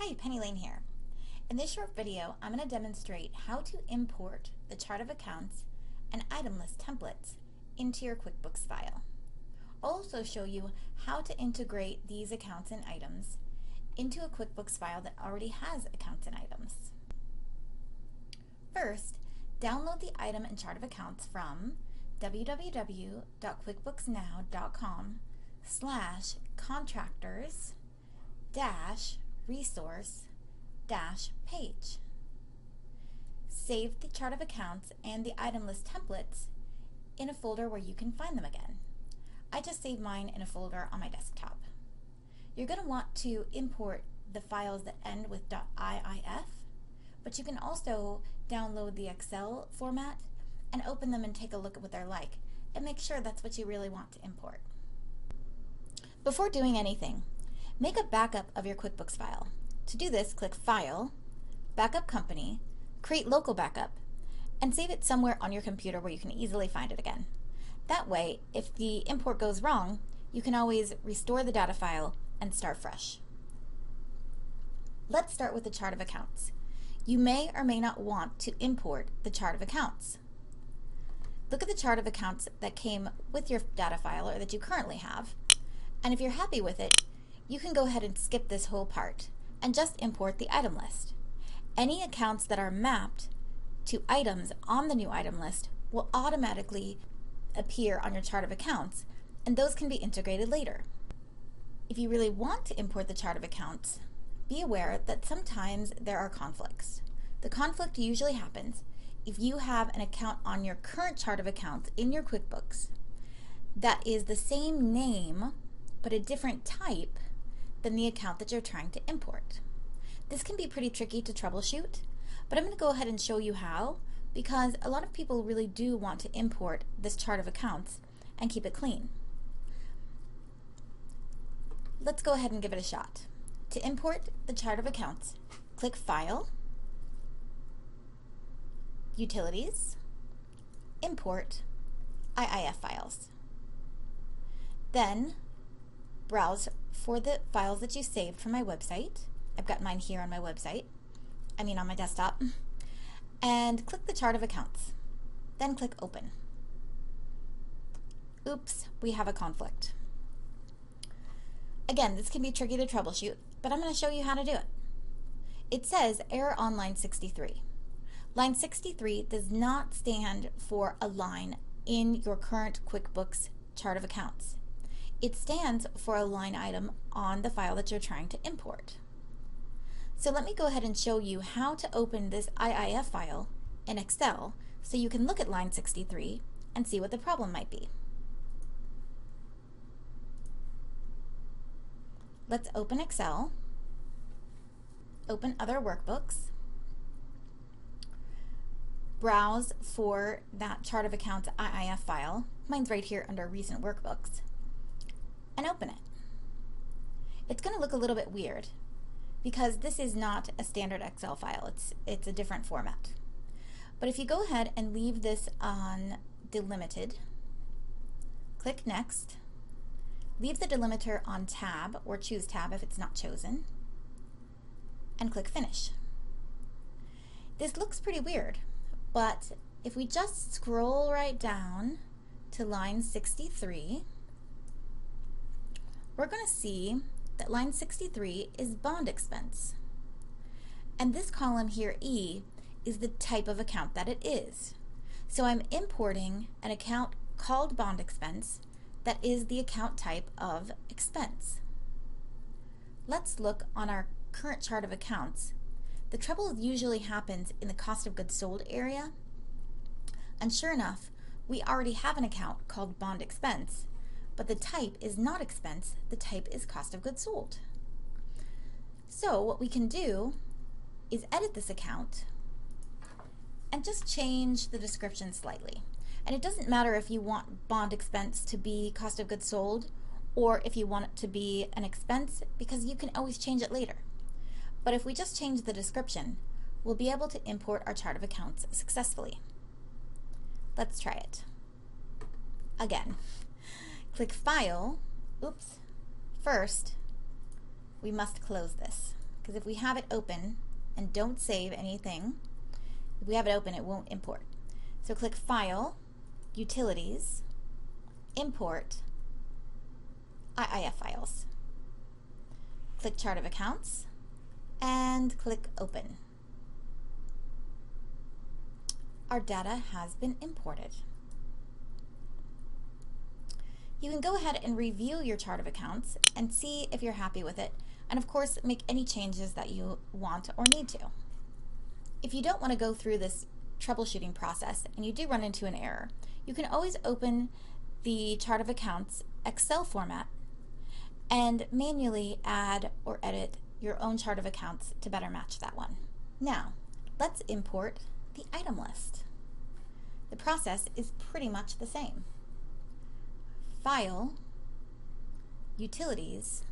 Hi, Penny Lane here. In this short video, I'm going to demonstrate how to import the chart of accounts and item list templates into your QuickBooks file. I'll also show you how to integrate these accounts and items into a QuickBooks file that already has accounts and items. First, download the item and chart of accounts from www.quickbooksnow.com/contractors-resource-page. Save the chart of accounts and the item list templates in a folder where you can find them again. I just saved mine in a folder on my desktop. You're going to want to import the files that end with .iif, but you can also download the Excel format and open them and take a look at what they're like and make sure that's what you really want to import. Before doing anything, make a backup of your QuickBooks file. To do this, click File, Backup Company, Create Local Backup, and save it somewhere on your computer where you can easily find it again. That way, if the import goes wrong, you can always restore the data file and start fresh. Let's start with the chart of accounts. You may or may not want to import the chart of accounts. Look at the chart of accounts that came with your data file or that you currently have, and if you're happy with it, you can go ahead and skip this whole part and just import the item list. Any accounts that are mapped to items on the new item list will automatically appear on your chart of accounts, and those can be integrated later. If you really want to import the chart of accounts, be aware that sometimes there are conflicts. The conflict usually happens if you have an account on your current chart of accounts in your QuickBooks that is the same name but a different type than the account that you're trying to import. This can be pretty tricky to troubleshoot, but I'm going to go ahead and show you how, because a lot of people really do want to import this chart of accounts and keep it clean. Let's go ahead and give it a shot. To import the chart of accounts, click File, Utilities, Import IIF files. Then browse for the files that you saved from my website. I've got mine here on my website, on my desktop, and click the chart of accounts. Then click Open. Oops, we have a conflict. Again, this can be tricky to troubleshoot, but I'm going to show you how to do it. It says error on line 63. Line 63 does not stand for a line in your current QuickBooks chart of accounts. It stands for a line item on the file that you're trying to import. So let me go ahead and show you how to open this IIF file in Excel so you can look at line 63 and see what the problem might be. Let's open Excel, open Other Workbooks, browse for that chart of accounts IIF file, mine's right here under Recent Workbooks, and open it. It's going to look a little bit weird because this is not a standard Excel file, it's a different format. But if you go ahead and leave this on delimited, click Next, leave the delimiter on Tab or choose Tab if it's not chosen, and click Finish. This looks pretty weird, but if we just scroll right down to line 63, we're going to see that line 63 is bond expense. And this column here, E, is the type of account that it is. So I'm importing an account called bond expense that is the account type of expense. Let's look on our current chart of accounts. The trouble usually happens in the cost of goods sold area, and sure enough, we already have an account called bond expense, but the type is not expense, the type is cost of goods sold. So what we can do is edit this account and just change the description slightly. And it doesn't matter if you want bond expense to be cost of goods sold or if you want it to be an expense, because you can always change it later. But if we just change the description, we'll be able to import our chart of accounts successfully. Let's try it. Again, click File. Oops. First, we must close this because if we have it open and don't save anything, if we have it open, it won't import. So click File, Utilities, Import, IIF Files. Click Chart of Accounts, and click Open. Our data has been imported. You can go ahead and review your chart of accounts and see if you're happy with it, and of course make any changes that you want or need to. If you don't want to go through this troubleshooting process and you do run into an error, you can always open the chart of accounts Excel format and manually add or edit your own chart of accounts to better match that one. Now, let's import the item list. The process is pretty much the same. File, Utilities,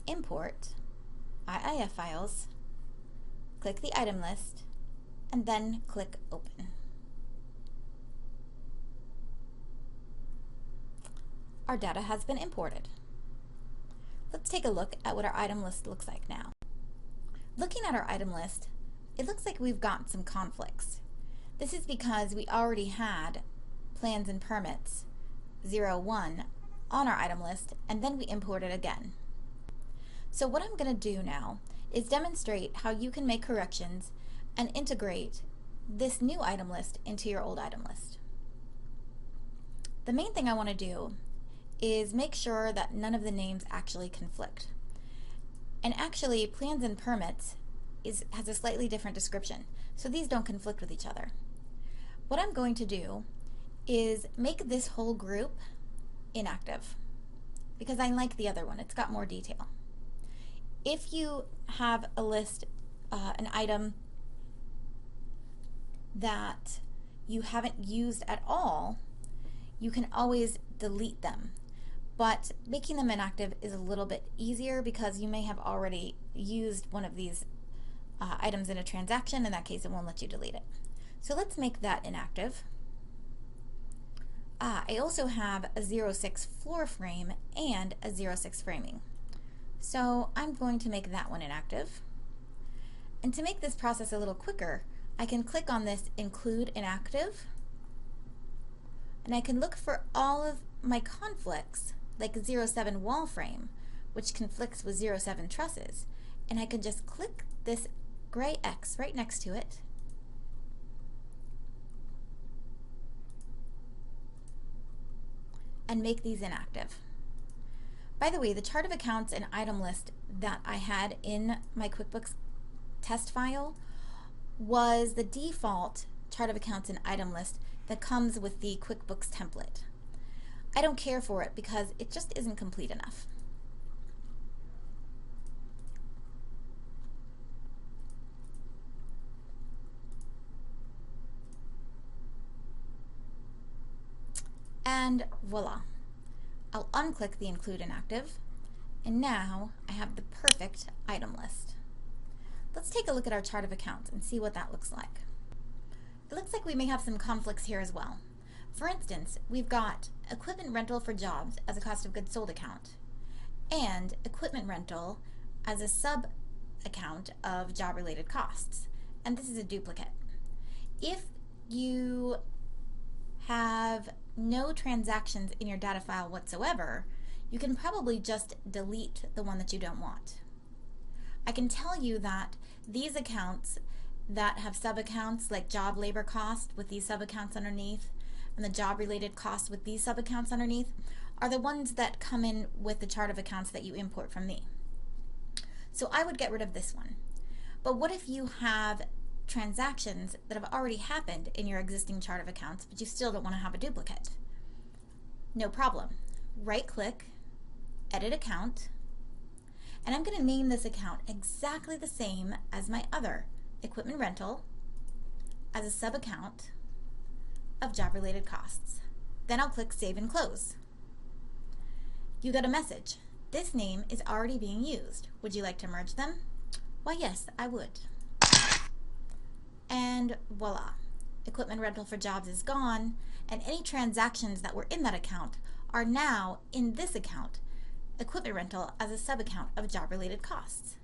Import, IIF Files, click the item list, and then click Open. Our data has been imported. Let's take a look at what our item list looks like now. Looking at our item list, it looks like we've got some conflicts. This is because we already had plans and permits 01 on our item list, and then we import it again. So what I'm going to do now is demonstrate how you can make corrections and integrate this new item list into your old item list. The main thing I want to do is make sure that none of the names actually conflict. And actually, plans and permits has a slightly different description, so these don't conflict with each other. What I'm going to do is make this whole group inactive because I like the other one. It's got more detail. If you have a list, an item that you haven't used at all, you can always delete them. But making them inactive is a little bit easier because you may have already used one of these items in a transaction. In that case, it won't let you delete it. So let's make that inactive. I also have a 06 floor frame and a 06 framing. So I'm going to make that one inactive. And to make this process a little quicker, I can click on this Include Inactive, and I can look for all of my conflicts, like 07 wall frame, which conflicts with 07 trusses, and I can just click this gray X right next to it, and make these inactive. By the way, the chart of accounts and item list that I had in my QuickBooks test file was the default chart of accounts and item list that comes with the QuickBooks template. I don't care for it because it just isn't complete enough. And voila. I'll unclick the Include Inactive, and now I have the perfect item list. Let's take a look at our chart of accounts and see what that looks like. It looks like we may have some conflicts here as well. For instance, we've got equipment rental for jobs as a cost of goods sold account and equipment rental as a sub-account of job-related costs, and this is a duplicate. If you have no transactions in your data file whatsoever, you can probably just delete the one that you don't want. I can tell you that these accounts that have sub-accounts like job labor cost with these sub-accounts underneath and the job-related cost with these sub-accounts underneath are the ones that come in with the chart of accounts that you import from me. So I would get rid of this one. But what if you have transactions that have already happened in your existing chart of accounts, but you still don't want to have a duplicate? No problem. Right-click, Edit Account, and I'm going to name this account exactly the same as my other equipment rental as a sub-account of job-related costs. Then I'll click Save and Close. You get a message. This name is already being used. Would you like to merge them? Why, yes, I would. And voila, equipment rental for jobs is gone, and any transactions that were in that account are now in this account, equipment rental as a sub-account of job-related costs.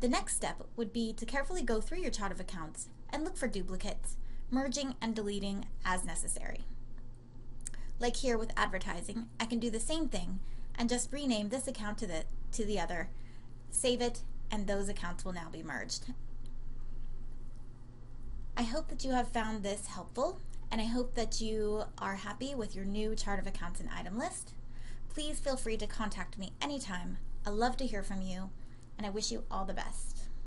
The next step would be to carefully go through your chart of accounts and look for duplicates, merging and deleting as necessary. Like here with advertising, I can do the same thing and just rename this account to the other, save it, and those accounts will now be merged. I hope that you have found this helpful, and I hope that you are happy with your new chart of accounts and item list. Please feel free to contact me anytime. I love to hear from you, and I wish you all the best.